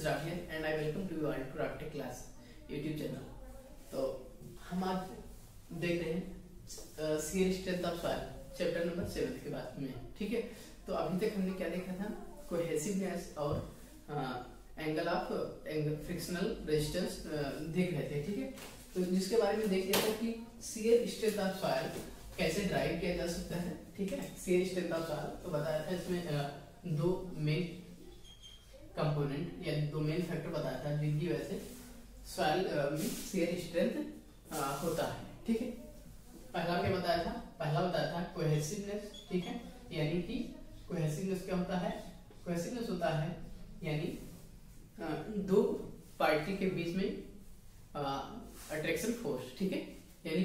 is Rahil and I welcome to you all to Raktek Class YouTube चैनल। तो हम आज देख रहे हैं shear strength of soil chapter number 7 के बाद में, ठीक है। तो अभी तक हमने क्या देखा था, कोहेसिवनेस और एंगल ऑफ फ्रिक्शनल रेजिस्टेंस देख रहे थे, ठीक है। तो जिसके बारे में देख लिया था कि सीयर स्ट्रेंथ ऑफ सॉइल कैसे ड्राइव किया जा सकता है, ठीक है। सीयर स्ट्रेंथ ऑफ सॉइल तो बताया था, इसमें दो मेन कंपोनेंट या दो मेन फैक्टर बताया था जिनकी वजह से सॉइल में शियर स्ट्रेंथ होता है, ठीक है। पहला क्या बताया था, पहला बताया था कोहेसिवनेस, ठीक है। यानी कि कोहेसिवनेस क्या होता है, कोहेसिवनेस होता है यानी दो पार्टी के बीच में अट्रैक्शन फोर्स, ठीक है। यानी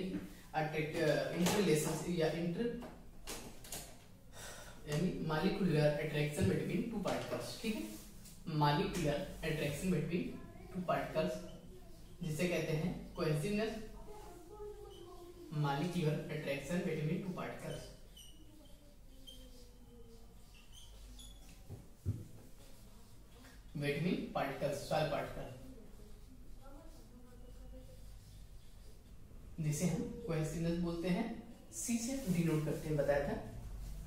इंटररिलेशनशिप या यानी molecular attraction between two particles, ठीक है। Molecular attraction between two particles जिसे कहते हैं cohesiveness, molecular attraction between two particles. Between particles, soil particle, जिसे हम कोहेसिवनेस बोलते हैं, सी से डिनोट करते हैं। बताया था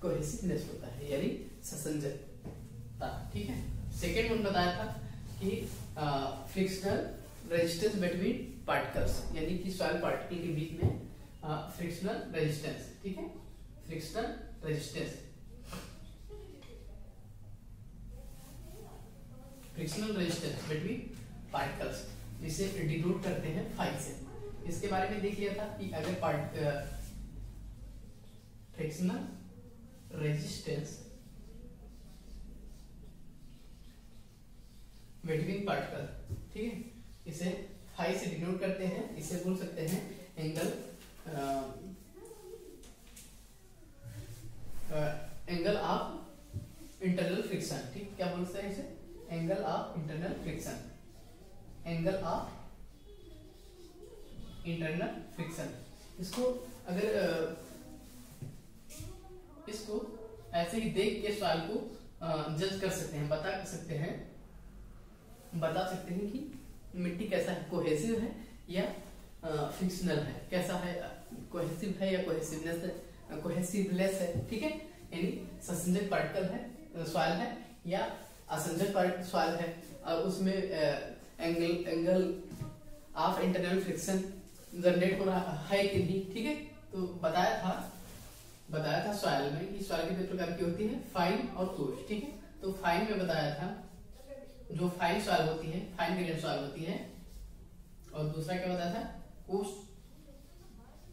कोहेसिवनेस होता है यानी ससंजकता, ठीक है। सेकेंड वन बताया था कि फ्रिक्शनल रेजिस्टेंस बिटवीन पार्टिकल्स, यानी कि सॉइल पार्टिकल के बीच में फ्रिक्शनल रेजिस्टेंस, ठीक है। Frictional resistance, frictional resistance between particles जिसे डिनोट करते हैं फाई से। इसके बारे में देख लिया था कि अगर फ्रिक्शनल रेजिस्टेंस बिटवीन पार्टिकल, ठीक है, इसे फाई से डिनोट करते हैं। इसे बोल सकते हैं एंगल ऑफ इंटरनल फ्रिक्शन, ठीक। क्या बोलते हैं इसे, angle of internal friction, angle of internal friction. इसको अगर इसको ऐसे ही देख के सॉइल को जज कर सकते हैं, बता सकते हैं कि मिट्टी कैसा है, कोहेसिव है या फ्रिक्शनल है, कैसा है, कोहेसिव है या कोहेसिवलेस है, ठीक है। यानी ससंजक पार्टिकल है, सॉइल है, या असंजक सॉइल है और उसमें angle of internal friction generate हो रहा है कि नहीं, ठीक है। तो बताया था सॉइल में कि सॉइल कितने प्रकार की होती है, फाइन और कोर्स, ठीक है। तो फाइन में बताया था जो फाइन सॉइल होती है, फाइन ग्रेन सॉइल होती है, और दूसरा क्या बताया था,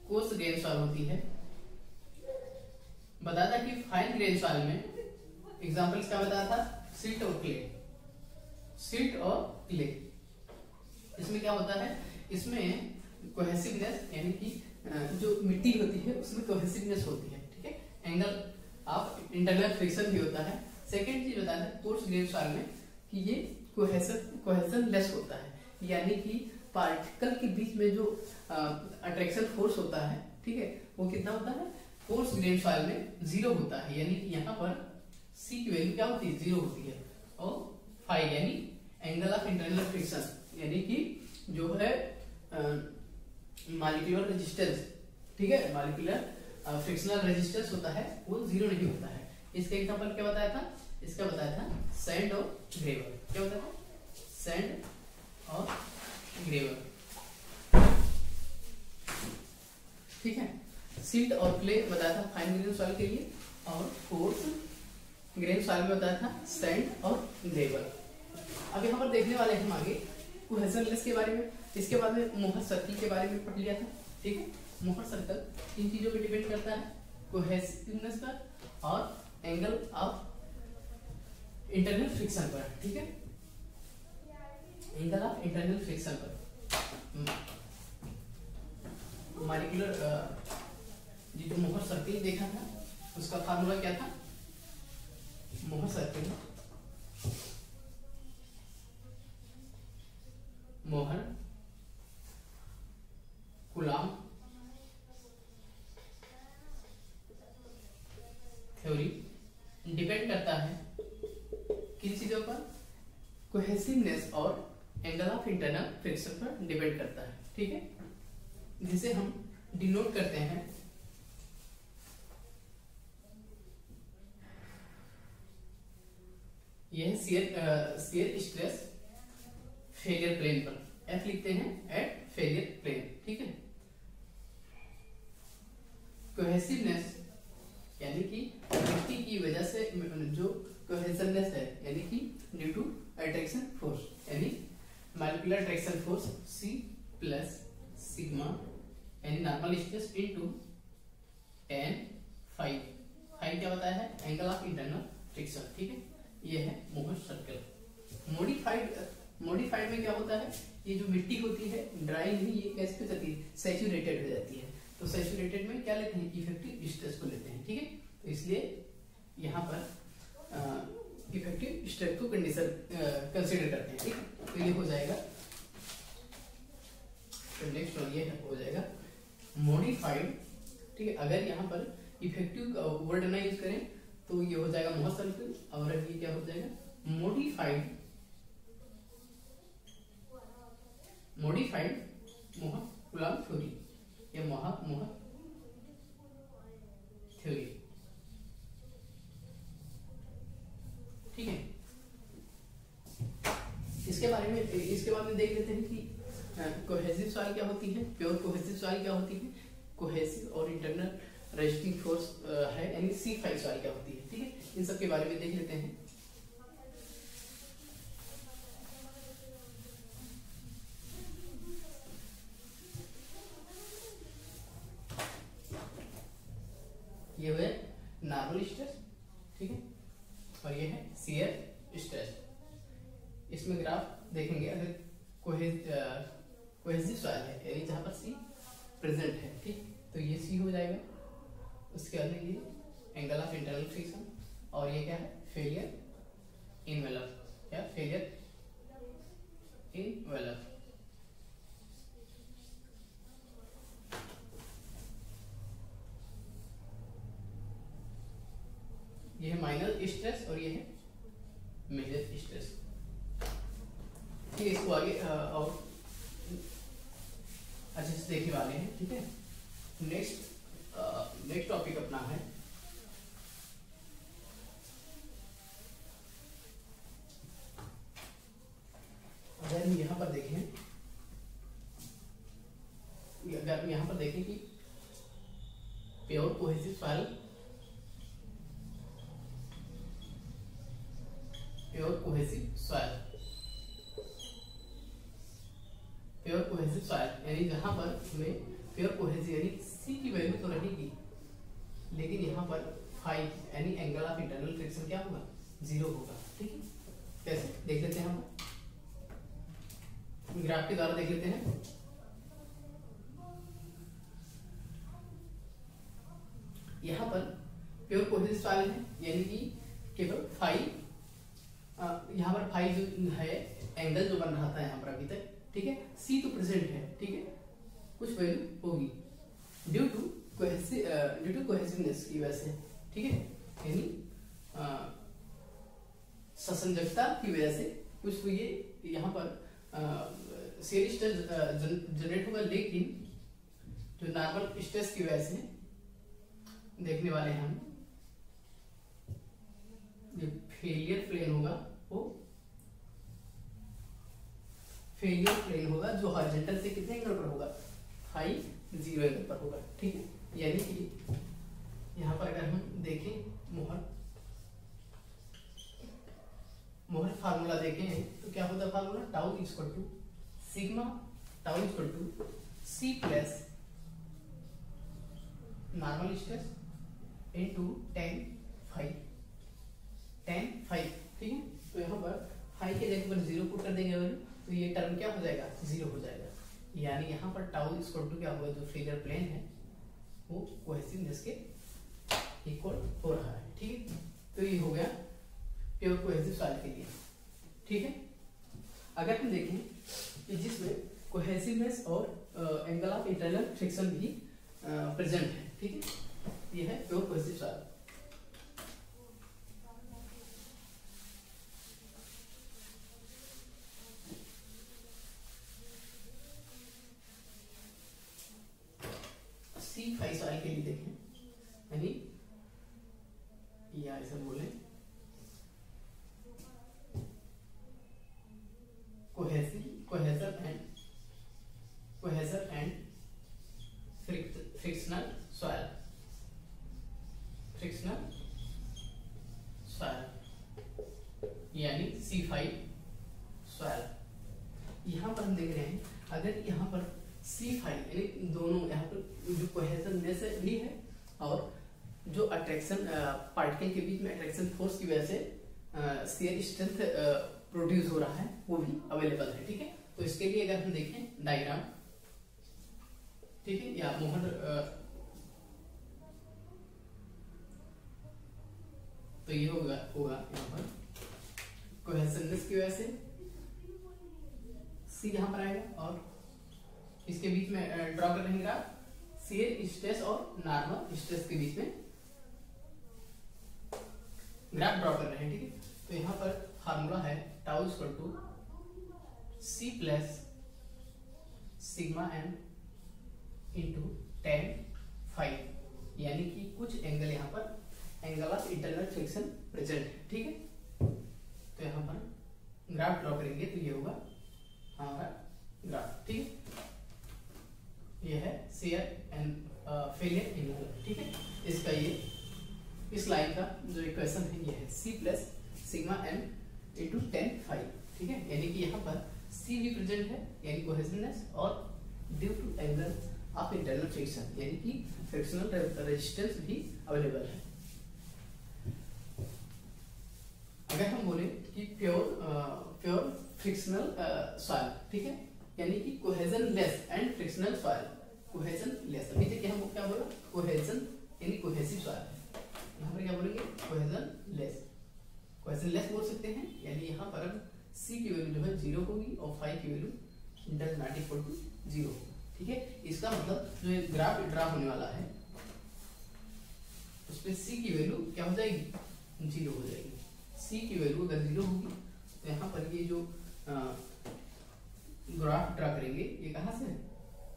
कोर्स ग्रेन सॉइल होती है। बताया था कि फाइन ग्रेन सॉइल में एग्जांपल्स क्या बताया था, सिल्ट और क्ले, सिल्ट और क्ले। इसमें क्या होता है, इसमें कोहेसिवनेस यानी कि जो मिट्टी होती है उसमें कोहेसिवनेस होती है, ठीक है। एंगल ऑफ इंटरनल फ्रिक्शन भी होता है। सेकेंड चीज बताया था कोर्स ग्रेन सॉइल में कि ये कोहेसन लेस होता है, यानी कि पार्टिकल के बीच में जो अट्रैक्शन फोर्स होता है, ठीक है, वो कितना होता है, कोर्स ग्रेन सॉइल में 0 होता है। यानी कि यहाँ पर सी की वैल्यू क्या होती है, 0 होती है, और फाई यानी एंगल ऑफ इंटरनल फ्रिक्शन यानी कि जो है मॉलिक्यूलर रेजिस्टेंस, ठीक है, मॉलिक्यूलर फ्रिक्शनल रेजिस्टेंस होता है, वो 0 नहीं होता है। इसका एग्जांपल क्या बताया था, इसका बताया था सैंड और ग्रेवल। क्या बताया था, सैंड और ग्रेवल, ठीक है। सिल्ट और क्ले बताया था फाइन ग्रेन सॉइल के लिए, और कोर्स ग्रेन सॉइल में बताया था सैंड और ग्रेवल। अब यहाँ पर देखने वाले हम आगे कोहेसिवनेस के बारे में। इसके बाद में मोहर सर्कल के बारे में पढ़ लिया था, ठीक है। मोहर सर्कल इन चीजों पे डिपेंड करता है, कोहेसिवनेस पर और एंगल ऑफ इंटरनल फ्रिक्शन पर, ठीक है, एंगल ऑफ इंटरनल फ्रिक्शन पर। मॉलिक्यूलर जो मोहर सर्कल देखा था उसका फार्मूला क्या था, मोहर सर्कल, मोहर कूलॉम थ्योरी डिपेंड करता है किन चीजों पर, कोहेसिवनेस और एंगल ऑफ इंटरनल फ्रिक्शन पर डिपेंड करता है, ठीक है, जिसे हम डिनोट करते हैं यह शियर स्ट्रेस फेलियर प्लेन पर, एफ लिखते हैं एट फेलियर प्लेन, ठीक है। कोहेसिवनेस यानी कि मिट्टी की वजह से जो कोहेसिवनेस है यानी कि ड्यू टू अट्रैक्शन फोर्स, यानी molecular attraction force C plus sigma यानी normal stress into tan phi, phi क्या बताया है, एंगल ऑफ इंटरनल फ्रिक्शन, ठीक है। ये है मोहर सर्कल। मॉडिफाइड में क्या होता है, ये जो मिट्टी होती है ड्राई नहीं, ये कैसे हो जाती है, सैचुरेटेड हो जाती है। तो सैचुरेटेड में क्या लेते हैं, इफेक्टिव स्ट्रेस को लेते हैं, ठीक है। तो इसलिए यहाँ पर इफेक्टिव स्ट्रेस को कंसीडर करते हैं, ठीक है। तो ये हो जाएगा, तो नेक्स्ट वन ये हो जाएगा मॉडिफाइड, ठीक है। अगर यहाँ पर इफेक्टिव वर्ड ना यूज करें तो ये हो जाएगा मोहर सर्कल, और ये क्या हो जाएगा मॉडिफाइड मोहर कूलम्ब थ्योरी या मोहर थ्योरी, ठीक है। इसके बाद में देख लेते हैं कि कोहेसिव सॉइल क्या होती है, प्योर कोहेसिव सॉइल क्या होती है, कोहेसिव और इंटरनल रेजिस्टिंग फोर्स है यानी C5 सॉइल क्या होती है, ठीक है। इन सब के बारे में देख लेते हैं। ये है नॉर्मल स्ट्रेस, ठीक है, और ये है शियर स्ट्रेस। इसमें ग्राफ देखेंगे, अगर कोहेसिव सॉइल है यानी जहां पर C प्रेजेंट है, ठीक, तो ये C हो जाएगा। उसके बाद ये एंगल ऑफ इंटरनल फ्रिक्शन, और ये क्या है फेलियर इनवेलप या फेलियर इनवेलप। ये है माइनर स्ट्रेस और ये है मेजर स्ट्रेस, ठीक है। इसको आगे और अच्छे से देखने वाले हैं, ठीक है। नेक्स्ट टॉपिक अपना है अगर हम यहाँ पर देखें, अगर हम यहाँ पर देखें कि pure cohesive soil, pure cohesive soil यानी जहां पर हमें प्योर कोहेसिव यानी C की वैल्यू तो रहेगी, लेकिन यहाँ पर 5 यानी एंगल ऑफ इंटरनल फ्रिक्शन क्या होगा, 0 होगा, ठीक है। कैसे देख लेते हैं, हम ग्राफ के द्वारा देख लेते हैं। यहाँ पर प्योर कोहेसिव सॉइल है यानी कि केवल 5, यहाँ पर 5 जो है एंगल जो बन रहा था यहाँ पर अभी तक, ठीक है। C तो प्रेजेंट है, ठीक है, कुछ वैल्यू होगी ड्यू टू कोहेसिवनेस की वजह से, ठीक है, यानी ससंजकता की वजह से कुछ तो ये यहाँ पर शियर स्ट्रेस जनरेट होगा, लेकिन जो नॉर्मल स्ट्रेस की वजह से देखने वाले हैं हम, जो फेलियर प्लेन होगा वो फेलियर प्लेन होगा जो हॉरिजॉन्टल से कितने एंगल पर होगा, 0 एंगल पर होगा, ठीक है। यानी कि यहाँ पर अगर हम देखें मोहर फार्मूला देखें तो क्या होता है formula, tau equal to sigma tau equal to C plus normal stress into tan phi, ठीक है। तो यहाँ पर फाई के जगह पर 0 पुट कर देंगे तो ये टर्म क्या हो जाएगा, 0 हो जाएगा। यानी यहाँ पर टाउ इक्वल टू क्या होगा, जो फेलियर प्लेन है वो कोहेसिवनेस के इक्वल हो रहा है, ठीक है। तो ये हो गया प्योर कोहेसिव सॉइल के लिए, ठीक है। अगर हम देखें कि जिसमें कोहेसिवनेस और एंगल ऑफ इंटरनल फ्रिक्शन भी प्रेजेंट है, ठीक है, ये है pure cohesive soil. Frictional soil यानी C5 सॉइल। यहाँ पर हम देख रहे हैं अगर यहाँ पर C5 यानी दोनों यहाँ पर जो कोहेजननेस भी है और जो अट्रैक्शन पार्टिकल के बीच में अट्रैक्शन फोर्स की वजह से शियर स्ट्रेंथ प्रोड्यूस हो रहा है वो भी अवेलेबल है। ठीक है, तो इसके लिए अगर हम देखें डायग्राम, ठीक है, या मोहर तो ये होगा यहाँ पर कोहेजननेस की वजह से C यहाँ पर आएगा और इसके बीच में ड्रॉ कर रहे हैं शियर स्ट्रेस और नॉर्मल स्ट्रेस के बीच में ग्राफ ड्रॉ कर रहे हैं। ठीक है, तो यहाँ पर फार्मूला है tau equal to C plus sigma m into tan five, यानी कि कुछ एंगल यहाँ पर angle of internal friction present है। ठीक है, तो यहाँ पर ग्राफ ड्रॉ करेंगे तो ये होगा हमारा ग्राफ। ठीक है, ये है शियर एंड फेलियर एंगल। ठीक है, इसका ये इस लाइन का जो इक्वेशन है ये है C plus sigma m into tan five. ठीक है, यानी कि यहाँ पर C भी प्रेजेंट है यानी कोहेजननेस और due to angle of internal friction यानी कि फ्रिक्शनल रेजिस्टेंस भी अवेलेबल है। अगर हम बोले कि प्योर फ्रिक्शनल सॉइल, ठीक है, यानी कि कोहेजनलेस एंड फ्रिक्शनल सॉइल, कोहेजनलेस, अभी तक हम क्या बोला कोहेजन यानी कोहेसिव सॉइल, यहाँ पर क्या बोलेंगे कोहेजनलेस, कोहेजनलेस बोल सकते हैं, यानी यहाँ पर C की वैल्यू जो है 0 होगी और फाइव की value does not equal to 0। ठीक है, इसका मतलब जो ये ग्राफ ड्रा होने वाला है उसमें C की वैल्यू क्या हो जाएगी 0 हो जाएगी। C की वैल्यू अगर 0 होगी तो यहाँ पर ये जो ग्राफ ड्रा करेंगे ये कहाँ से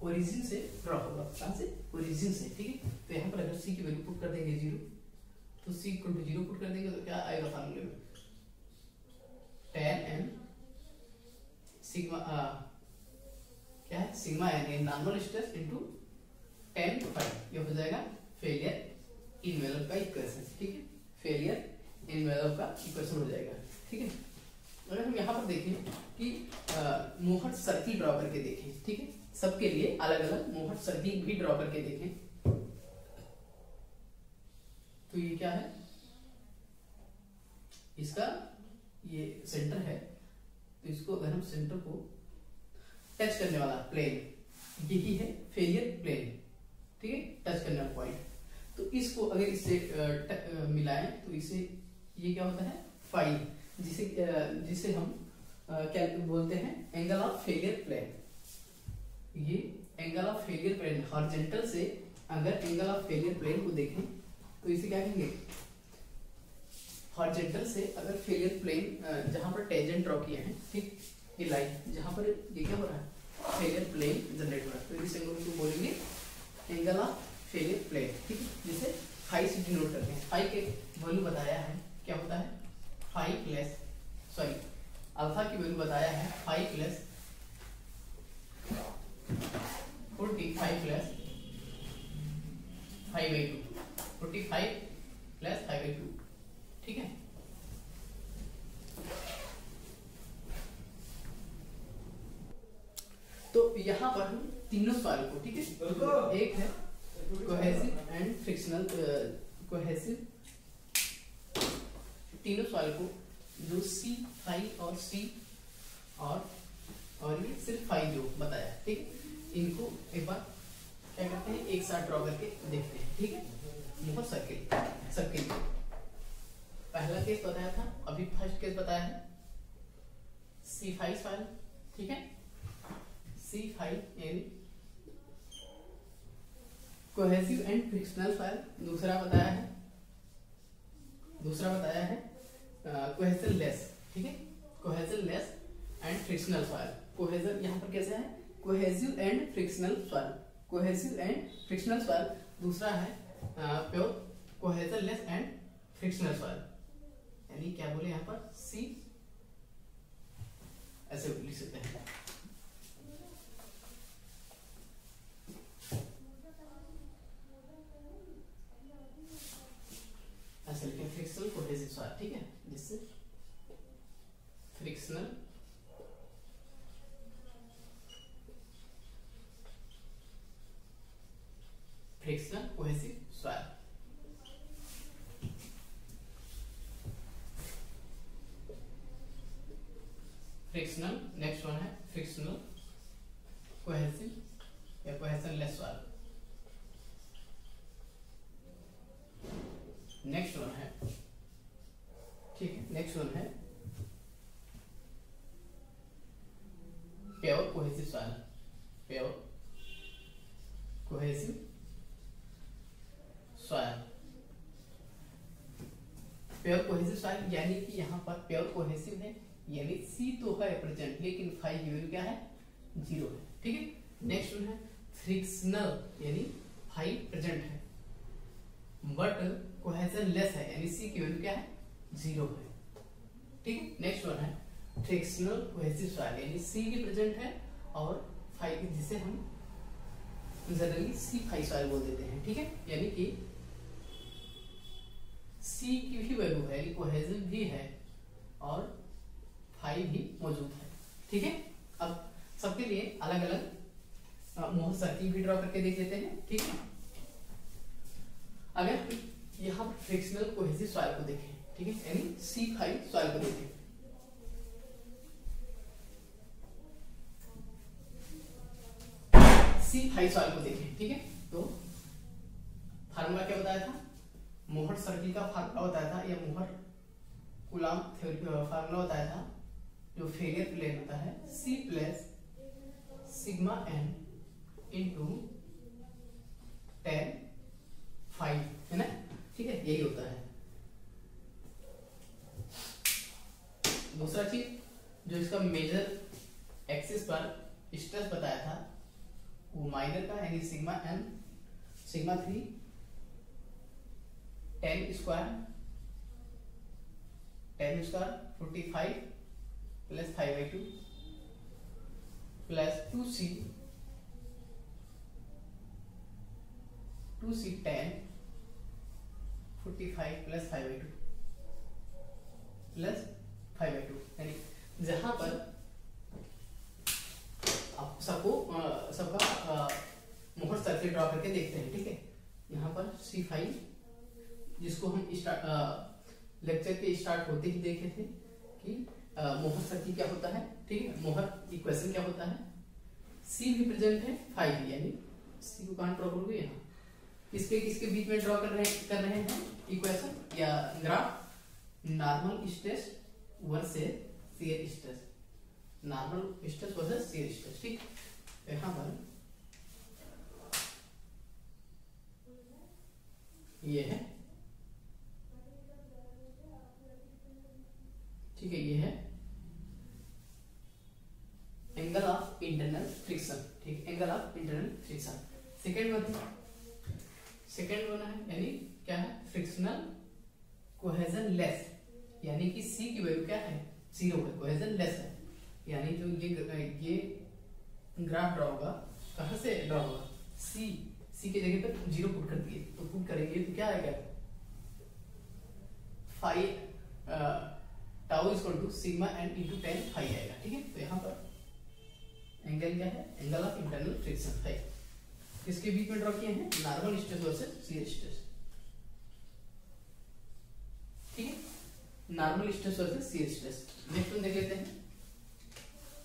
ओरिजिन से ड्रा होगा, कहाँ से ओरिजिन से। ठीक है, तो यहाँ पर अगर C की वैल्यू पुट कर देंगे 0 तो C इक्वल टू 0 पुट कर देंगे तो क्या आएगा फार्मूले में tan m सिग्मा क्या है sigma n normal stress into tan five, ये हो जाएगा फेलियर इनवेलप का इक्वेशन। ठीक है, फेलियर इनवेलप का इक्वेशन हो जाएगा। ठीक है, अगर हम यहाँ पर देखें कि मोहर सर्किल ड्रॉ करके देखें, ठीक है, सबके लिए अलग अलग मोहर सर्किल भी ड्रॉ करके देखें तो ये क्या है, इसका ये सेंटर है, तो इसको अगर हम सेंटर को टच करने वाला प्लेन यही है फेलियर प्लेन। ठीक है, टच करने वाला पॉइंट, तो इसको अगर इससे मिलाएं तो इसे ये क्या होता है फाइव, जिसे हम क्या बोलते हैं एंगल ऑफ फेलियर प्लेन। ये angle of failure plane horizontal से अगर एंगल ऑफ फेलियर प्लेन को देखें तो इसे क्या कहेंगे हॉरिजॉन्टल से अगर फेलियर प्लेन जहां पर टेंजेंट ड्रॉ किए हैं, ठीक, ये लाइन जहां पर ये क्या हो रहा है फेलियर प्लेन जनरेट हो रहा है, तो इस एंगल को बोलेंगे एंगल ऑफ फेलियर प्लेन। ठीक है, जिसे फाइव से डिनोट करते हैं। फाइव के वैल्यू बताया है क्या होता है फाइव प्लस सॉरी अल्फा की वैल्यू बताया है 5 प्लस 45 प्लस 5/2, 45 प्लस 5/2। ठीक है, तो यहाँ पर हम तीनों सवाल को, ठीक है, एक है कोहेसिव एंड फ्रिक्शनल कोहेसिव, तीनों सवाल को जो C, फाइव और C और ये सिर्फ फाइव जो बताया, ठीक, इनको एक बार क्या करते हैं एक साथ ड्रॉ करके देखते हैं। ठीक है, यह सर्किल पहला केस बताया था, अभी फर्स्ट केस बताया है C5 फाइल। ठीक है, C5 यानी कोहेसिव एंड फ्रिक्शनल फाइल। दूसरा बताया है कोहेजनलेस। ठीक है, कोहेजनलेस एंड फ्रिक्शनल फाइल। कोहेजन यहाँ पर कैसे है cohesive and frictional file, cohesive and frictional file. दूसरा है प्योर कोहेजनलेस एंड फ्रिक्शनल फाइल, यानी क्या बोले यहाँ पर C ऐसे लिख सकते हैं। ऐसे लिखें फ्रिक्शनल कोहेसिव सॉइल, ठीक है, जिससे frictional cohesive soil. Frictional, next one है फ्रिक्शनल कोहेसिव या कोहेशनलेस सॉइल। नेक्स्ट वन है, ठीक है, नेक्स्ट वन है pure cohesive soil. Pure cohesive soil, pure cohesive soil यानी कि यहाँ पर प्योर कोहेसिव है, यानी सी तो है प्रेजेंट लेकिन फाई की वैल्यू क्या है, 0 है, ठीक है। नेक्स्ट वन है फ्रिक्शनल, यानी फाई प्रेजेंट है बट कोहेशनलेस है, यानी सी की वैल्यू क्या है, 0 है, ठीक है। नेक्स्ट वन है फ्रिक्शनल कोहेसिव सॉइल, यानी सी भी प्रेजेंट है और फाई, जिसे हम जनरली सी फाई सॉइल बोल देते हैं, ठीक है, यानी कि सी की भी वैल्यू है, यानी कोहेसिव भी है और फाई भी मौजूद है, ठीक है। अब सबके लिए अलग अलग मोहर सर्किल भी ड्रॉ करके देख लेते हैं, ठीक है। अगर यहाँ पर फ्रिक्शनल कोहेसिव सॉइल को देखें, ठीक है, यानी सी फाई सॉइल को देखें, सी फाई सॉइल को देखें, ठीक है, तो फार्मूला क्या बताया था, मोहर सर्किल का फार्मूला बताया था, या मोहर कूलॉम थ्योरी फार्मूला बताया था, जो फेलियर प्लेन होता है C plus sigma n into 10 phi, है ना, ठीक है, यही होता है। दूसरा चीज जो इसका मेजर एक्सिस पर स्ट्रेस बताया था वो माइनर का, यानी sigma n sigma 3 10 square 45 plus 5/2 plus 2c 10 45 plus 5/2 plus 5/2, यानी जहां पर आप सबको सबका मोहर सर्किल ड्रॉ करके देखते हैं, ठीक है। यहाँ पर C5 जिसको हम लेक्चर के स्टार्ट होते ही देखे थे कि मोहर सर्किल क्या होता है, ठीक है, मोहर इक्वेशन क्या होता है, C भी प्रेजेंट है, फाई भी, यानी C को कहां ड्रॉ करोगे, यहाँ किसके बीच में ड्रॉ कर रहे हैं इक्वेशन या graph, normal stress versus shear stress, normal stress versus shear stress, ठीक। तो यहाँ पर ये है, ठीक है, ये है एंगल ऑफ इंटरनल फ्रिक्शन, ठीक, angle of internal friction. Second one है, यानी क्या है, फ्रिक्शनल कोहेशनलेस, यानी कि C की वैल्यू क्या है, 0 है, कोहेशनलेस है, यानी जो ये ग्राफ ड्रॉ होगा, कहां से ड्रॉ होगा, C की जगह पर 0 पुट कर दिए, तो पुट करेंगे तो क्या आएगा, phi tau equal to sigma n into 10 phi आएगा, ठीक है। तो यहाँ पर एंगल क्या है, angle of internal friction phi, किसके बीच में ड्रॉ किए हैं, normal stress versus shear stress, ठीक है, normal stress versus shear stress. Next one देख लेते हैं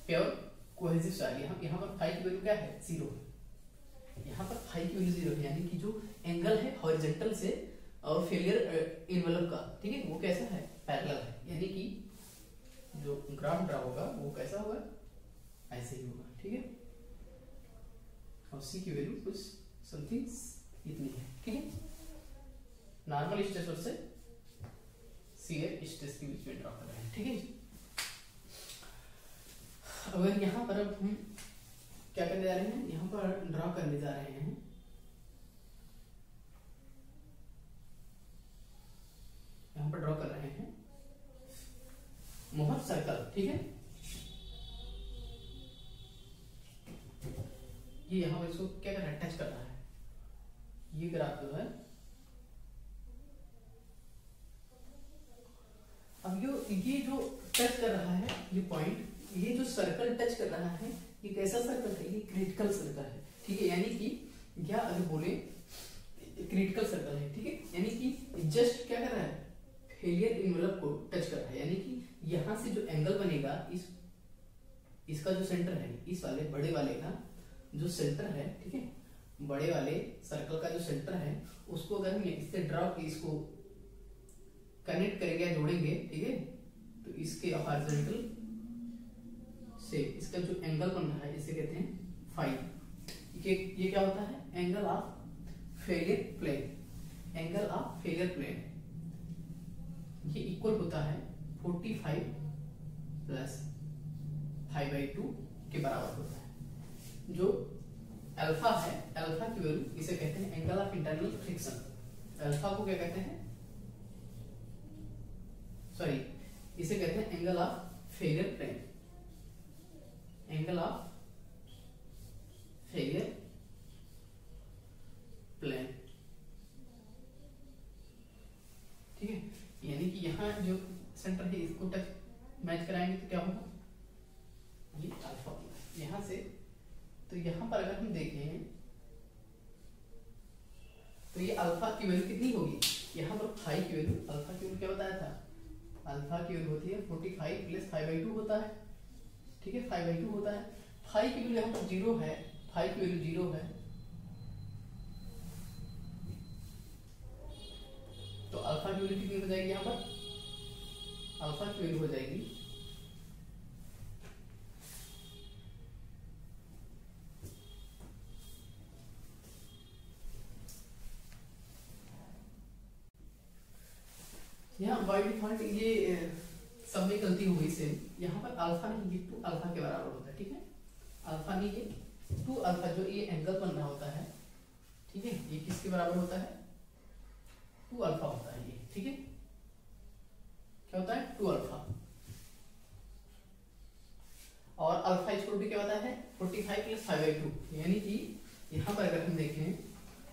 प्योर कोहेसिव सॉइल, यहाँ पर फाई की वैल्यू क्या है, 0 है, यहाँ पर फाई की वैल्यू 0 है, यानी कि जो एंगल है हॉरिजॉन्टल से और फेलियर इन्वेलप का, ठीक है, वो कैसा है, पैरेलल है, यानी कि जो ग्राफ ड्रॉ होगा वो कैसा होगा, ऐसे ही होगा, ठीक है, और C की वैल्यू कुछ समथिंग इतनी है, ठीक है। Normal stress versus shear stress के बीच में ड्रॉ कर रहे हैं, ठीक है। अगर यहाँ पर अब हम क्या करने जा रहे हैं, यहाँ पर ड्रॉ करने जा रहे हैं यहाँ पर ड्रॉ कर रहे हैं मोहर सर्कल, ठीक है, ये यहाँ पर इसको क्या कर रहा है, टच कर रहा है, ये ग्राफ जो है ये जो टच कर रहा है ये पॉइंट, ये जो सर्कल टच कर रहा है ये कैसा सर्कल है, ये क्रिटिकल सर्कल है, ठीक है। यानी कि या अगर बोले क्रिटिकल सर्कल है, ठीक है, यानी कि जस्ट क्या कर रहा है, फेलियर इनवेलप को टच कर रहा है। यानी कि यहां से जो एंगल बनेगा इसका जो सेंटर है, इस वाले बड़े वाले का जो सेंटर है, ठीक है, बड़े वाले सर्कल का जो सेंटर है उसको अगर हम इससे ड्रॉ इसको कनेक्ट करेंगे, जोड़ेंगे, ठीक है, तो इसके हॉरिजॉन्टल से इसका जो एंगल बन रहा है इसे कहते हैं फाई। ये क्या होता है, angle of failure plane. Angle of failure plane ये इक्वल होता है 45 प्लस 5/2 के बराबर होता है। जो अल्फा है, अल्फा की वैल्यू इसे कहते हैं angle of internal friction. Alpha को क्या कहते हैं, सॉरी, इसे कहते हैं angle of failure plane. Angle of failure plane, ठीक है। यानी कि यहाँ जो सेंटर है इसको टच मैच कराएंगे तो क्या होगा, ये अल्फा होगा यहां से। तो यहां पर अगर हम देखें तो ये अल्फा की वैल्यू कितनी होगी, यहाँ पर फाई की वैल्यू, अल्फा की वैल्यू क्या बताया था, अल्फा की वैल्यू होती है 45 प्लस 5/2 होता है, ठीक है, 5/2 होता है। फाई की वैल्यू यहाँ पर 0 है, फाई की वैल्यू 0 है, तो अल्फा की वैल्यू कितनी हो जाएगी, यहाँ पर अल्फा की वैल्यू हो जाएगी यहाँ बाय डिफॉल्ट ये सब में गलती हो गई सेम। यहाँ पर अल्फा नहीं, ये 2 अल्फा के बराबर होता है, ठीक है, अल्फा नहीं, ये 2 अल्फा जो ये एंगल बन रहा होता है, ठीक है, ये किसके बराबर होता है, 2 अल्फा होता है ये, ठीक है, क्या होता है 2 अल्फा। और अल्फा इक्वल टू क्या होता है 45 प्लस 5/2। यानी कि यहाँ पर अगर हम देखें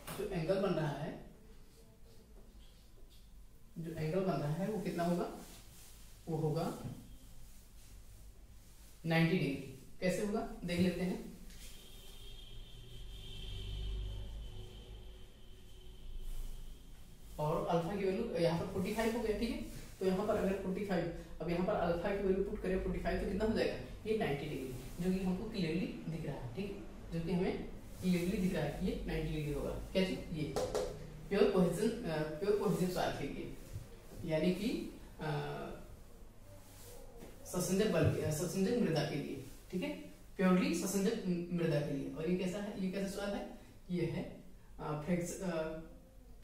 जो एंगल बन रहा है, जो एंगल बन रहा है वो कितना होगा, वो होगा 90 डिग्री। कैसे होगा देख लेते हैं। और अल्फा की वैल्यू यहाँ पर 45 हो गया, ठीक है, तो यहाँ पर अगर 45, अब यहाँ पर अल्फा की वैल्यू पुट करें 45 तो कितना हो जाएगा, ये 90 डिग्री, जो कि हमको क्लियरली दिख रहा है, ठीक, जो कि हमें क्लियरली दिख रहा है कि ये 90 डिग्री होगा। क्या चीज, ये प्योर कोहेजन सॉइल के लिए, यानी कि ससंजक मृदा के लिए, ठीक है, प्योरली ससंजक मृदा के लिए। और ये कैसा है, ये कैसा सॉइल है, ये है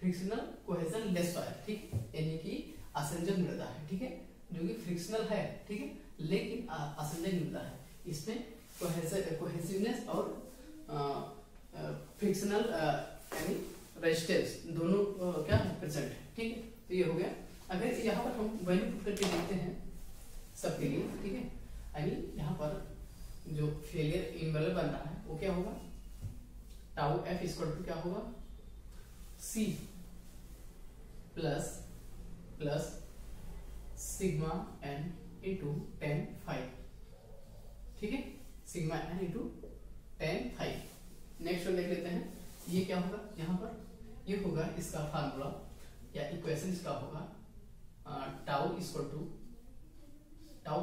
फ्रिक्शनल कोहेजन लेस सॉइल, ठीक, यानी कि असंजक मृदा है, ठीक है, जो कि फ्रिक्शनल है, ठीक है, लेकिन असंजक मृदा है। इसमें कोहेसिवनेस और फ्रिक्शनल यानी रेजिस्टेंस दोनों क्या है प्रेजेंट है, ठीक है। तो ये हो गया। अगर यहाँ पर हम वैल्यू पुट करके देखते हैं सबके लिए, ठीक है, यानी यहाँ पर जो फेलियर इनवेलप बन रहा है वो क्या होगा, टाउ एफ इक्वल टू क्या होगा, C plus sigma n into 10/5, ठीक है, sigma n into 10/5। Next one देख लेते हैं, ये क्या होगा, यहाँ पर ये होगा इसका फार्मूला या इक्वेशन इसका होगा टाउ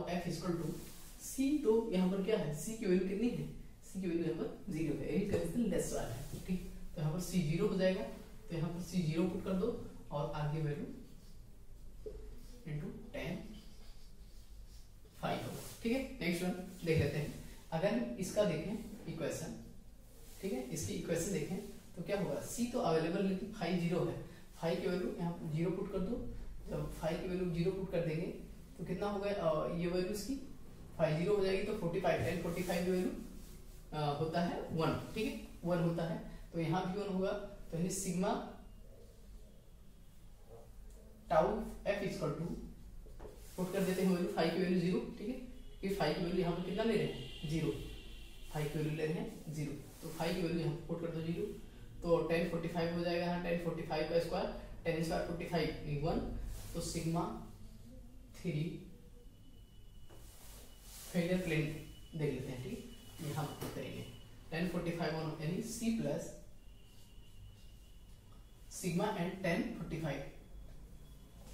एफ इक्वल टू सी। तो यहाँ पर क्या है, सी की वैल्यू कितनी है, सी की वैल्यू यहाँ पर 0 है, यही कंडीशन लेस वाला है, ठीक, तो यहाँ पर सी 0 हो जाएगा, तो यहाँ पर सी 0 पुट कर दो और आगे वैल्यू इंटू 10/5 होगा, ठीक है। नेक्स्ट वन देख लेते हैं। अगर हम इसका देखें इक्वेशन, ठीक है, इसकी इक्वेशन देखें तो क्या होगा, सी तो अवेलेबल लेकिन 5 0 है, 5 की वैल्यू यहाँ पर 0 पुट कर दो। जब 5 की वैल्यू 0 पुट कर देंगे तो कितना होगा, ये वैल्यू इसकी 5 0 हो जाएगी, तो 45 10 45 की वैल्यू होता है 1, ठीक है, 1 होता है, तो यहाँ भी 1 होगा। तो यानी sigma tau F equal to put कर देते हैं वैल्यू, 5 की वैल्यू 0, ठीक है, कि 5 की वैल्यू यहाँ पर कितना ले रहे हैं 0, 5 की वैल्यू ले रहे हैं 0, तो 5 की वैल्यू यहाँ पुट कर दो 0, तो 10 45 हो जाएगा, यहाँ 10 45 का स्क्वायर, 10 स्क्वायर 45 1, तो सिग्मा 3 फेलियर प्लेन देख लेते हैं, ठीक है। ये हम पुट करेंगे 1045 ऑन यानी C plus sigma and 1045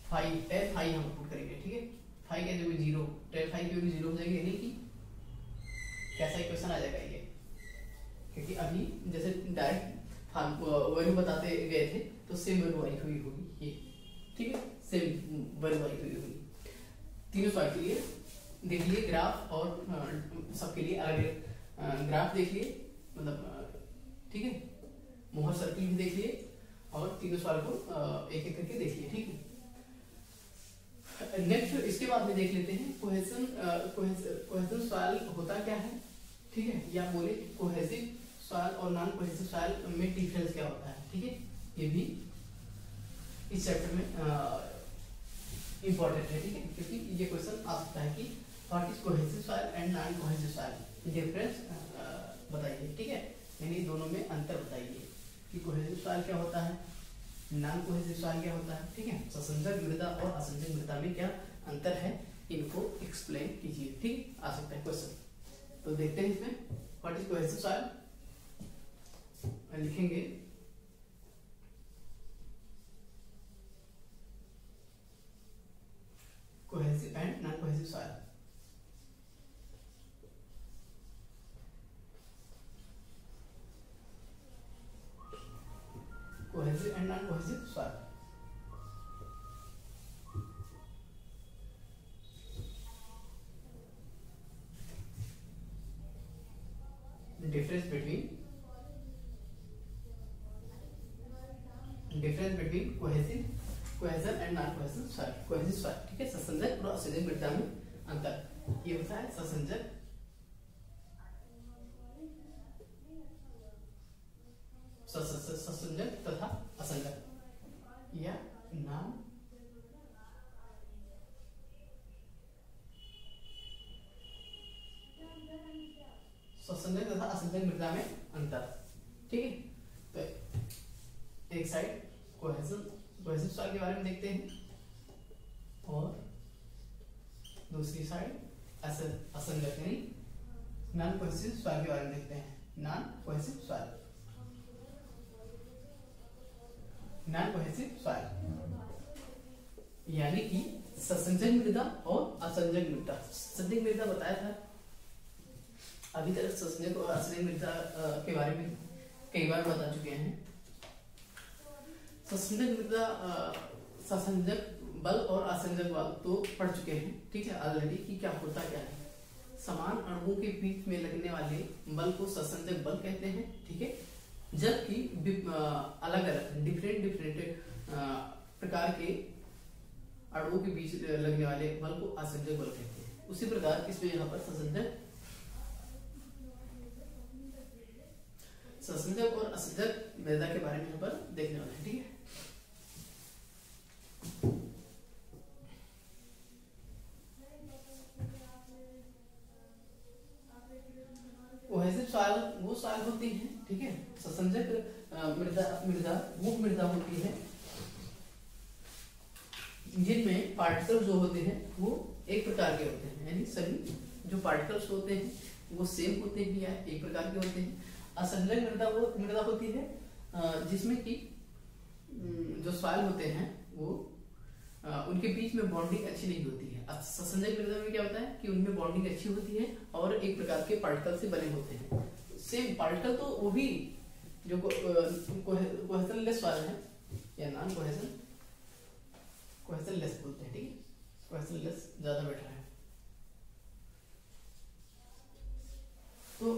five ten five हम पुट करेंगे, ठीक है। फाइव के जगह 0, 10 फाइव की जगह 0 हो जाएगी, यानी कि कैसा इक्वेशन आ जाएगा ये, क्योंकि अभी जैसे डायरेक्ट वैल्यू बताते गए थे तो सेम वैल्यू आई हुई होगी ये, ठीक है, सेम वैल्यू आई हुई होगी। तीनों सवाल के लिए देख लिए ग्राफ और सबके लिए अलग अलग ग्राफ देख लिए, मतलब ठीक है, मोहर सर्किल भी देख लिए और तीनों सवाल को एक एक करके देख लिए, ठीक है। नेक्स्ट इसके बाद में देख लेते हैं कोहेजन सवाल होता क्या है, ठीक है, या बोले कोहेसिव सवाल और नॉन कोहेसिव सवाल में डिफरेंस क्या होता है, ठीक है। ये भी इस चैप्टर में इंपॉर्टेंट है, ठीक है, क्योंकि ये क्वेश्चन आ सकता है कि व्हाट इज कोहेसिव सवाल एंड नॉन कोहेसिव सवाल, डिफरेंस बताइए, ठीक है, यानी दोनों में अंतर बताइए कि कोहेसिव सवाल क्या होता है, नॉन कोहेसिव सवाल क्या होता है, ठीक है। ससंजक मृदा और असंजक मृदा में क्या अंतर है, इनको एक्सप्लेन कीजिए, ठीक, आ सकता है क्वेश्चन। तो देखते हैं इसमें व्हाट इज कोहेसिव सॉइल, लिखेंगे cohesive and non cohesive soil. Cohesive and non cohesive soil, difference between cohesion and non cohesion soil, cohesive soil, ठीक है, ससंजक और असंजक मृदा में अंतर ये होता है ससंजक तथा असंजक या नॉन ससंजक तथा असंजक मृदा में अंतर, ठीक है। तो एक साइड कोहेसिव सॉइल के बारे में देखते हैं और दूसरी साइड असंजक यानी नॉन कोहेसिव सॉइल के बारे में देखते हैं। Non cohesive soil, non cohesive soil यानी कि ससंजक मृदा और असंजक मृदा। ससंजक मृदा बताया था अभी तक, ससंजक और असंजक मृदा के बारे में कई बार बता चुके हैं। ससंजक मृदा, ससंजक बल और असंजक बल तो पढ़ चुके हैं, ठीक है, ऑलरेडी, कि क्या होता क्या है। समान अणुओं के बीच में लगने वाले बल को ससंजक बल कहते हैं, ठीक है, जबकि अलग अलग डिफरेंट प्रकार के अणुओं के बीच लगने वाले बल को असंजक बल कहते हैं। उसी प्रकार इसमें यहाँ पर ससंजक और असंजक मृदा के बारे में यहाँ पर देखने वाले हैं, ठीक है। कोहेसिव सॉइल वो सॉइल होती है, ठीक है, ससंजक मृदा वो मृदा होती है जिनमें पार्टिकल्स जो होते हैं वो एक प्रकार के होते हैं, यानी सभी जो पार्टिकल्स होते हैं वो सेम होते हैं या एक प्रकार के होते हैं। असंजक मृदा वो मृदा होती है जिसमें कि जो सॉइल होते हैं वो उनके बीच में बॉन्डिंग अच्छी नहीं होती है। ससंजक मृदा में क्या होता है कि उनमें बॉन्डिंग अच्छी होती है और एक प्रकार के पार्टिकल से बने होते हैं। सेम पार्टिकल तो वो भी जो कोहेजनलेस वाले हैं या नॉन कोहेजनलेस बोलते हैं, ठीक है, कोहेजनलेस ज्यादा बेटर है। तो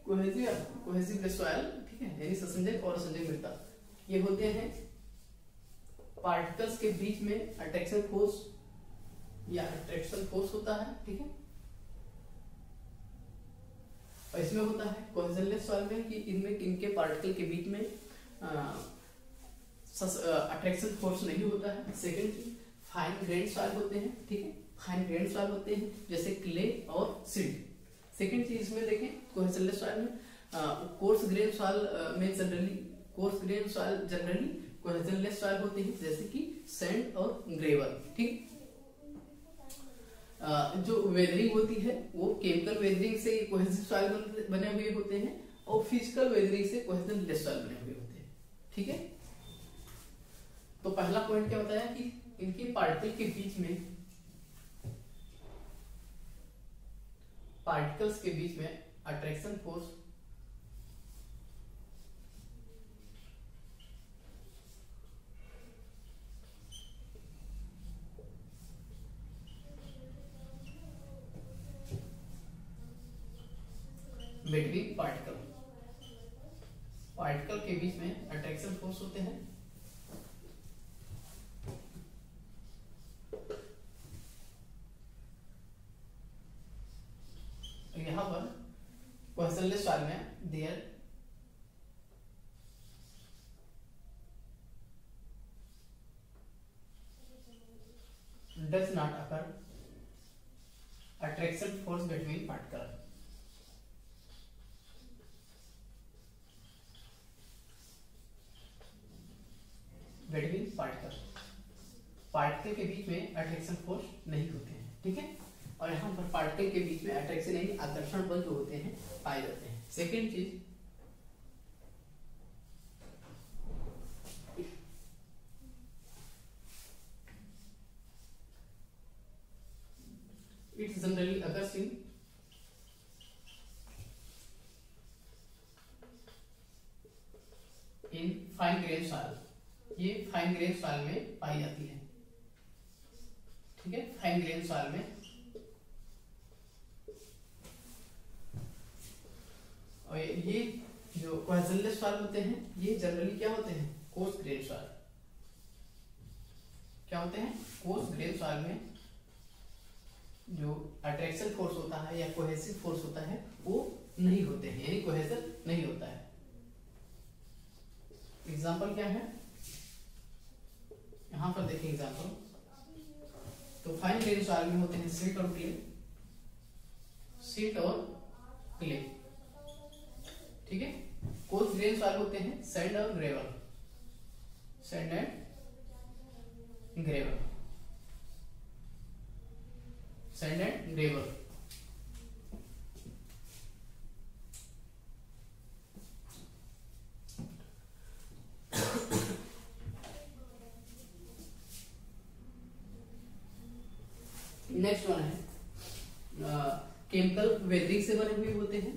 कोहेसिव सॉइल, ठीक है, यानी ससंजक और असंजक मृदा ये होते हैं पार्टिकल्स के बीच में अट्रैक्शन फोर्स होता है, ठीक है। और इसमें होता है कोहेजनलेस सॉइल में कि इनमें इनके पार्टिकल के बीच में अट्रैक्शन फोर्स नहीं होता है। सेकंड चीज फाइन ग्रेन सॉइल होते हैं, ठीक है, फाइन ग्रेन सॉइल होते हैं जैसे क्ले और सिल्ट। सेकंड चीज इसमें देखें कोहेजनलेस सॉइल में coarse grain soil generally cohesionless soil होते हैं जैसे कि सैंड और ग्रेवल, ठीक। जो वेदरिंग होती है वो केमिकल वेदरिंग से कोहेसिव सॉइल बने हुए होते हैं और फिजिकल वेदरिंग से कोहेसिवलेस सॉइल बने हुए होते हैं। ठीक है, तो पहला पॉइंट क्या बताया कि इनके पार्टिकल के बीच में, पार्टिकल्स के बीच में attraction force between particle, particle के बीच में अट्रैक्शन फोर्स होते हैं। यहां पर कोहेसिवलेस सॉइल में there does not occur attraction force between particle, between particle, particle के बीच में अट्रैक्शन फोर्स नहीं होते हैं। ठीक है, और यहाँ पर पार्टिकल के बीच में अट्रैक्शन यानी आकर्षण बल जो होते हैं पाए जाते हैं। सेकेंड चीज, it's generally occurs in fine grain soil, ये फाइन ग्रेन सॉइल में पाई जाती है। ठीक है, फाइन ग्रेन सॉइल में, और ये जो कोहेसिवलेस सॉइल होते हैं ये जनरली क्या होते हैं, कोर्स ग्रेन सॉइल। क्या होते हैं, कोर्स ग्रेन सॉइल में जो अट्रैक्शन फोर्स होता है या कोहेसिव फोर्स होता है वो नहीं होते हैं, यानी कोहेजन नहीं होता है। एग्जाम्पल क्या है, यहां पर देखें एग्जाम्पल, तो फाइन ग्रेन सॉइल में होते हैं सिल्ट और क्ले, सिल्ट और क्ले। ठीक है, कोर्स ग्रेन सॉइल होते हैं सैंड और gravel, sand and gravel, sand and gravel. Next one है केमिकल वेदरिंग से बने हुए होते हैं।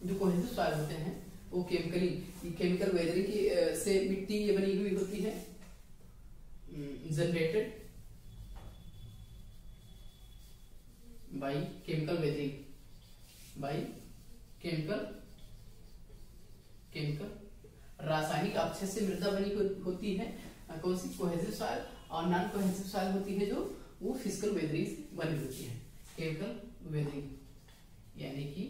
जो कोहेसिव सॉइल होते हैं वो केमिकल वेदरिंग की से मिट्टी ये बनी हुई होती है, generated by chemical weathering, by chemical रासायनिक अपक्षय से मृदा बनी होती है। कौन सी, कोहेसिव सॉइल, और नॉन कोहेसिव सॉइल होती है जो वो फिजिकल वेदरिंग से बनी होती है। केमिकल वेदरिंग यानी कि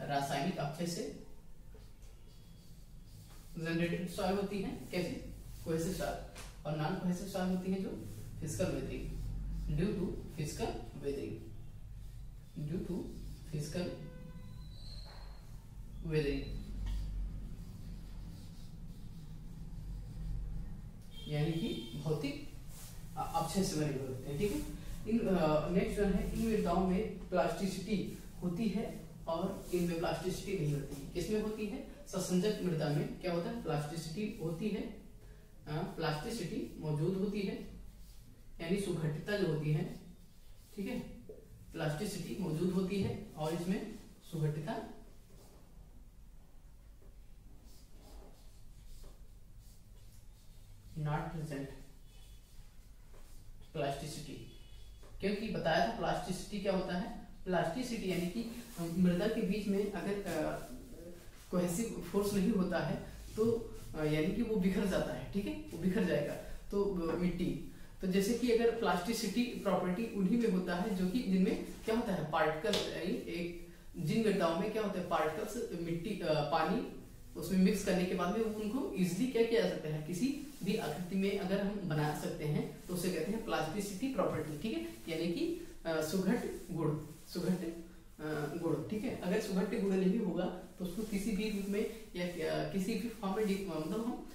रासायनिक अपक्षय से जनरेटेड सॉइल होती है, कैसे, कोहेसिव सॉइल, और नॉन कोहेसिव सॉइल होती है जो physical weathering, due to physical weathering, due to physical weathering, यानी कि भौतिक अपक्षय से बने हुए होते हैं। ठीक है, नेक्स्ट वन है, इन मृदाओं में प्लास्टिसिटी होती है और इनमें प्लास्टिसिटी नहीं होती। किसमें होती है, ससंजक मृदा में क्या होता है, प्लास्टिसिटी होती है, प्लास्टिसिटी मौजूद होती है, यानी सुघटितता जो होती है। ठीक है, प्लास्टिसिटी मौजूद होती है और इसमें सुघटितता नॉट प्रेजेंट। प्लास्टिसिटी, क्योंकि बताया था प्लास्टिसिटी क्या होता है, प्लास्टिसिटी यानी कि मृदा के बीच में अगर कोहेसिव फोर्स नहीं होता है तो यानी कि वो बिखर जाता है। ठीक है, वो बिखर जाएगा तो मिट्टी, तो जैसे कि अगर प्लास्टिसिटी प्रॉपर्टी उन्हीं में होता है जो कि जिनमें क्या होता है, पार्टिकल्स, यानी एक जिन गड्ढाओं में क्या होता है, पार्टिकल्स मिट्टी पानी उसमें मिक्स करने के बाद में उनको इजिली क्या किया जा सकता है, किसी भी आकृति में अगर हम बना सकते हैं तो उसे कहते हैं प्लास्टिसिटी प्रॉपर्टी। ठीक है, यानी कि सुघट गुण, सुघट गुण। ठीक है, अगर सुघट गुण नहीं होगा तो उसको किसी भी रूप में या किसी भी फॉर्म में मतलब हम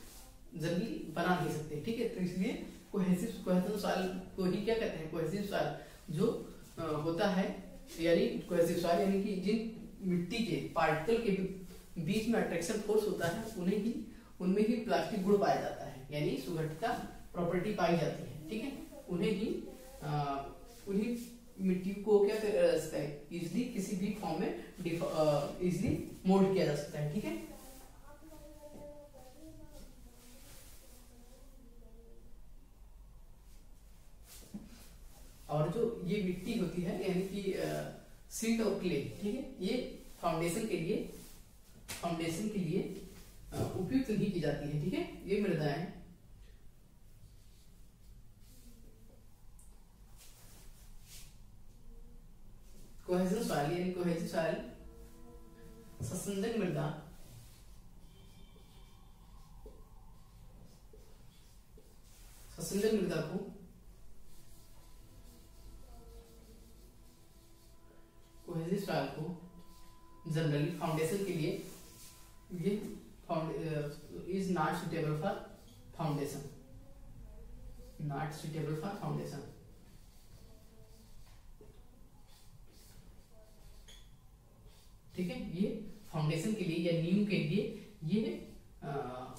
जल्दी बना नहीं सकते। ठीक है, तो इसलिए कोहेसिव सॉइल को ही क्या कहते हैं, कोहेसिव सॉइल, जो होता है, यानी कोहेसिव सॉइल यानी कि जिन मिट्टी के पार्टिकल के बीच में अट्रैक्शन फोर्स होता है उनमें ही प्लास्टिक गुण पाया जाता है, यानी सुगठिता प्रॉपर्टी पाई जाती है, ठीक है। उन्हीं मिट्टी को क्या कर सकता है, इजिली किसी भी फॉर्म में इजिली मोल्ड किया जा सकता है, ठीक है। और जो ये मिट्टी होती है यानी कि सिल्ट और क्ले, ठीक है, ये फाउंडेशन के लिए उपयुक्त नहीं की जाती है, ठीक है। ये मृदाएं कोहेजन सॉइल यानी कोहेजिव सॉइल ससंजक मृदा को कोहेजिव सॉइल को जनरली फाउंडेशन के लिए ये is not suitable for foundation, ठीक है। ये फाउंडेशन के लिए या नींव के लिए ये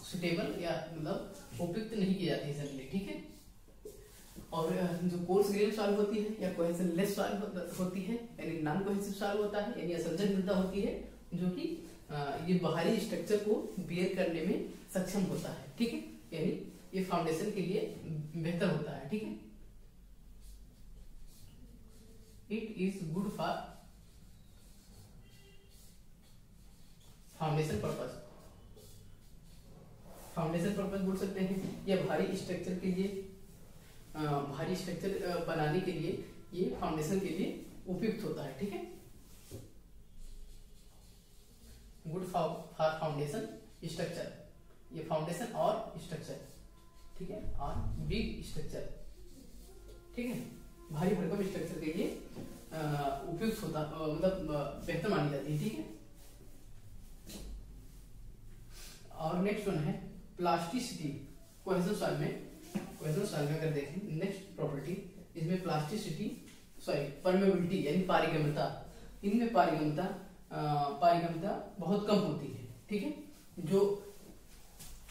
सुटेबल या मतलब उपयुक्त नहीं की जाती है जनरली, ठीक है। और जो कोर्स ग्रेन सॉइल होती है या कोहेजन लेस सॉइल होती है यानी नॉन कोहेसिव सॉइल होता है, यानी असंजक मृदा होती है जो कि ये बाहरी स्ट्रक्चर को बियर करने में सक्षम होता है, ठीक है, यानी ये फाउंडेशन के लिए बेहतर होता है, ठीक है। It is good for foundation purpose बोल सकते हैं, या भारी स्ट्रक्चर बनाने के लिए ये फाउंडेशन के लिए उपयुक्त होता है, ठीक है। गुड फॉर फाउंडेशन स्ट्रक्चर, ये फाउंडेशन और स्ट्रक्चर, ठीक है, और बिग स्ट्रक्चर, ठीक है, भारी भरकम स्ट्रक्चर के लिए उपयुक्त होता मतलब बेहतर मानी जाती है, ठीक है। और नेक्स्ट वन है प्लास्टिसिटी। कोहेजन सॉइल में अगर देखें नेक्स्ट प्रॉपर्टी, इसमें प्लास्टिसिटी परमेबिलिटी यानी पारगम्यता, इनमें पारगम्यता बहुत कम होती है, ठीक है। जो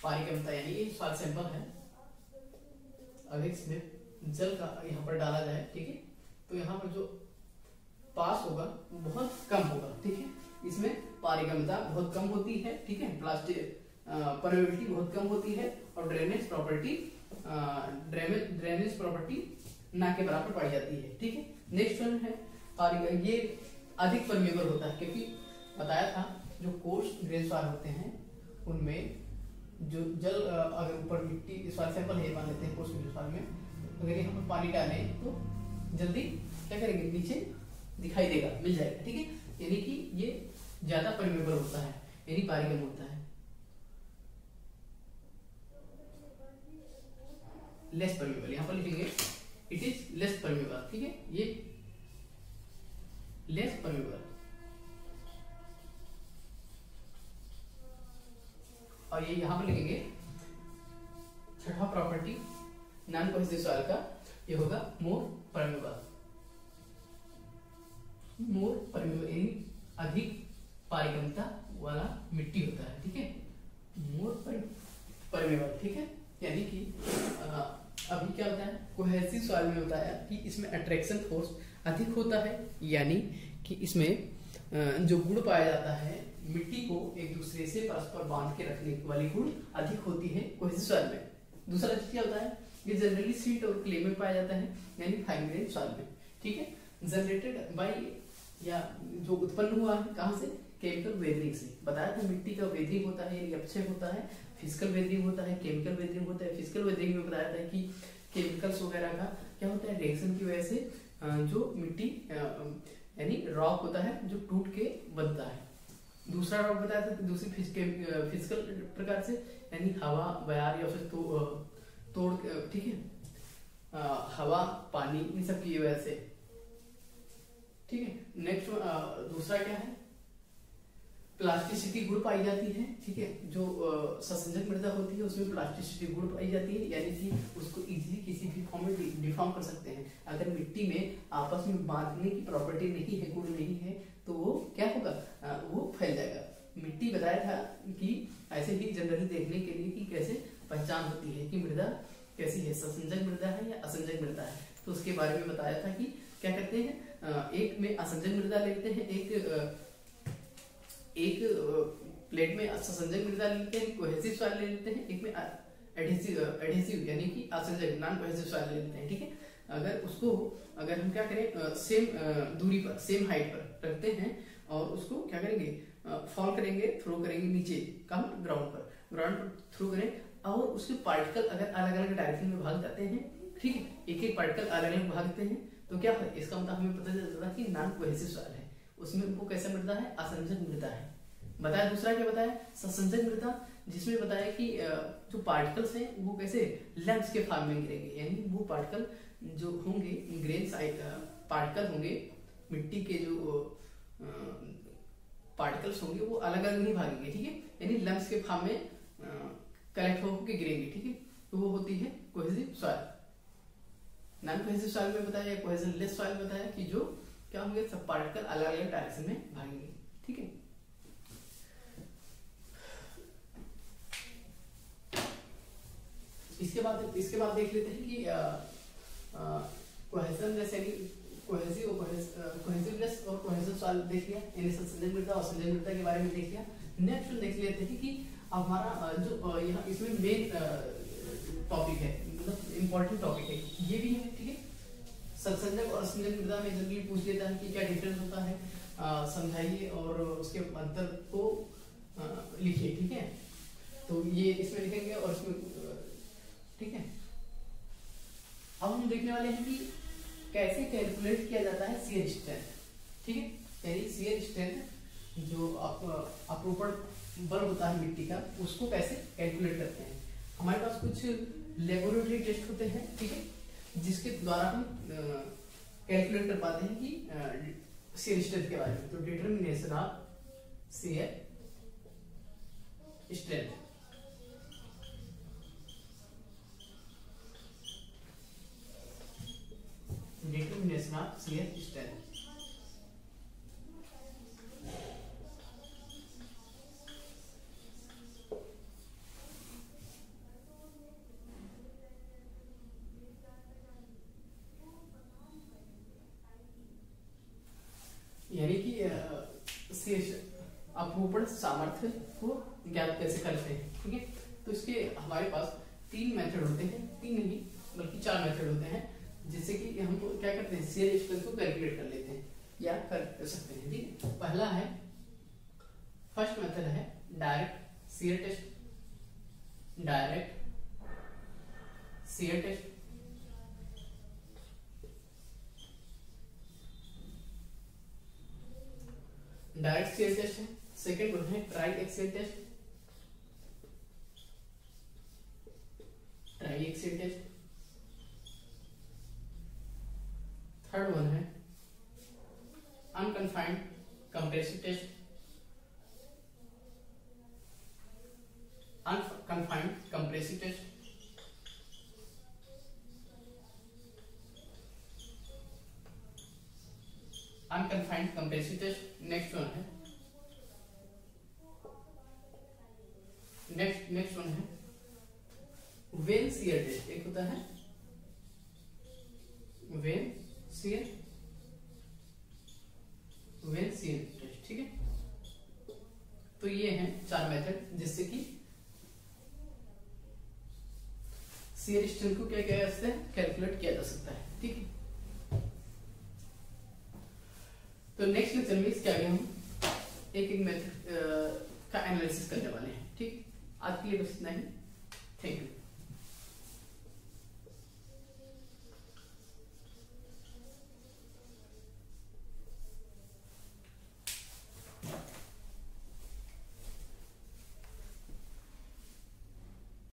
पारगम्यता यानी ये सॉइल सैंपल है, अगर इसमें जल का यहाँ पर डाला जाए, ठीक है, तो यहाँ पर जो पास होगा बहुत कम होगा, ठीक है। इसमें पारगम्यता बहुत कम होती है, ठीक है, प्लास्टिक परमेबिलिटी बहुत कम होती है, और ड्रेनेज प्रॉपर्टी ना के बराबर पाई जाती है, ठीक है। नेक्स्ट वन है ये अधिक परमेबल होता है, क्योंकि बताया था जो कोर्स ग्रेन सॉइल होते हैं उनमें जो जल अगर ऊपर मिट्टी सॉइल सैंपल है मान लेते हैं कोर्स ग्रेन सॉइल में, अगर यहाँ पर पानी डालें तो जल्दी क्या करेंगे, नीचे दिखाई देगा, मिल जाएगा, ठीक है, यानी कि ये ज्यादा परमेबल होता है, यानी पारगम होता है। लेस परमेबल, यहाँ पर लिखेंगे इट इज लेस परमेबल, ठीक है, ये लेस परमेबल। और ये यहाँ पर लिखेंगे छठा प्रॉपर्टी नॉन कोहेसिव सॉइल का, ये होगा मोर परमेबल, यानी अधिक पारगम्यता वाला मिट्टी होता है, ठीक है, मोर परमेबल, ठीक है। यानी कि अभी क्या होता है कोहेसिव सॉइल में होता है कि इसमें अट्रैक्शन फोर्स अधिक होता है, यानी कि इसमें जो गुण पाया जाता है मिट्टी को एक दूसरे से परस्पर बांध के रखने वाली गुण अधिक होती है कोहेसिव सॉइल में। दूसरा चीज क्या होता है, ये जनरली सिल्ट और क्ले में पाया जाता है, यानी फाइन ग्रेन सॉइल में, ठीक है। जनरेटेड बाय या जो उत्पन्न हुआ है कहाँ से, केमिकल वेदरिंग से। बताया था मिट्टी का वेदरिंग होता है, यानी अपक्षय होता है, फिजिकल वेदरिंग होता है, केमिकल वेदरिंग होता है। फिजिकल वेदरिंग में बताया था कि केमिकल्स वगैरह का क्या होता है, रिएक्शन की वजह से जो मिट्टी यानी रॉक होता है जो टूट के बनता है। दूसरा रॉक बताया था, दूसरी फिजिकल प्रकार से, यानी हवा बयार या फिर तोड़, ठीक है, हवा पानी इन सब की वजह से, ठीक है। नेक्स्ट दूसरा क्या है, प्लास्टिसिटी गुण पाई जाती है, ठीक है, जो ससंजक मृदा होती है उसमें प्लास्टिसिटी गुण पाई जाती है, यानी कि उसको इजीली किसी भी फॉर्म में यूनिफॉर्म कर सकते हैं। अगर मिट्टी में आपस में बांधने की प्रॉपर्टी नहीं है, गुण नहीं है, तो वो क्या होगा, वो फैल जाएगा। मिट्टी बताया था कि ऐसे ही जनरली देखने के लिए कि कैसे पहचान होती है कि मृदा कैसी है, असंजक मृदा है या असंजक मृदा है, तो उसके बारे में बताया था कि क्या करते हैं, एक में असंजक मृदा लेते हैं, एक प्लेट में असंजक मृदा लेते हैं, कोहेसिव सॉइल ले लेते हैं, एक में एडहेसिव यानी कि असंजक नॉन कोहेसिव सॉइल ले लेते हैं, ठीक है। अगर हम क्या करें, सेम दूरी पर, सेम हाइट पर रखते हैं और उसको क्या करेंगे, फॉल करेंगे, थ्रो करेंगे नीचे, कहाँ, ग्राउंड पर थ्रो करें, और उसके पार्टिकल अगर अलग अलग डायरेक्शन में भाग जाते हैं, ठीक है, एक एक पार्टिकल अलग अलग भागते हैं, तो क्या है, इसका मतलब हमें पता चलता है कि नॉन कोहेसिव सॉइल है, उसमें उनको कैसा मृदा है, असंजक मृदा है। बताया दूसरा क्या बताया, ससंजक मृदा, जिसमें बताया कि जो पार्टिकल्स हैं वो कैसे लम्स के फॉर्म में गिरेंगे, यानी वो पार्टिकल जो होंगे, ग्रेन साइज पार्टिकल होंगे, मिट्टी के जो पार्टिकल्स होंगे वो अलग अलग नहीं भागेंगे, ठीक है, यानी लम्स के फॉर्म में कलेक्ट होकर गिरेंगे, ठीक है, तो वो होती है cohesive soil. Non cohesive soil में बताया, कोहेजन लेस सॉइल बताया कि जो क्या होंगे, सब पार्टिकल अलग अलग डायरेक्शन में भागेंगे, ठीक है। इसके बाद देख लेते हैं कि कोहेजनलेस यानी कोहेसिवलेस और कोहेजन सॉइल देख लिया, यानी संजक मृदा और संजक मृदा के बारे में देख लिया। नेक्स्ट देख लेते हैं कि हमारा जो यहाँ इसमें मेन टॉपिक है, मतलब इम्पोर्टेंट टॉपिक है, ये भी है, ठीक है। संजक और असंजक मृदा में जनरली पूछ लेता है कि क्या डिफरेंस होता है, समझाइए और उसके अंतर को लिखिए, ठीक है। तो ये इसमें लिखेंगे और इसमें, ठीक है। अब हम देखने वाले हैं कि कैसे कैलकुलेट किया जाता है शियर स्ट्रेंथ, ठीक है, यानी शियर स्ट्रेंथ जो अपरूपण बल होता है मिट्टी का, उसको कैसे कैलकुलेट करते हैं। हमारे पास कुछ लेबोरेटरी टेस्ट होते हैं, ठीक है, जिसके द्वारा हम कैलकुलेट कर पाते हैं कि शियर स्ट्रेंथ के बारे में। तो determination of shear strength, determination of shear strength, यानी कि अपरूपण सामर्थ्य को ज्ञात कैसे करते हैं, ठीक है। तो इसके हमारे पास 3 मेथड होते हैं, 3 नहीं बल्कि 4 मेथड होते हैं, जिससे कि हम क्या करते हैं, शियर स्ट्रेंथ को कैलकुलेट कर लेते हैं या कर सकते हैं, ठीक है। पहला है, फर्स्ट मेथड है direct shear test, direct shear test, direct shear test है। सेकेंड वन है triaxial test, triaxial test. Third one है unconfined compressive test, unconfined compressive test. Unconfined compressive test. Next one है, next one है vane shear test. एक होता है vane shear test, ठीक है। तो ये हैं 4 मेथड जिससे कि शियर स्ट्रेंथ को क्या किया जा सकता है, कैलकुलेट किया जा सकता है, ठीक है। तो नेक्स्ट लेक्चर में इसके आगे हम एक एक मेथड का एनालिसिस करने वाले हैं, ठीक। आज के लिए बस इतना ही, थैंक यू।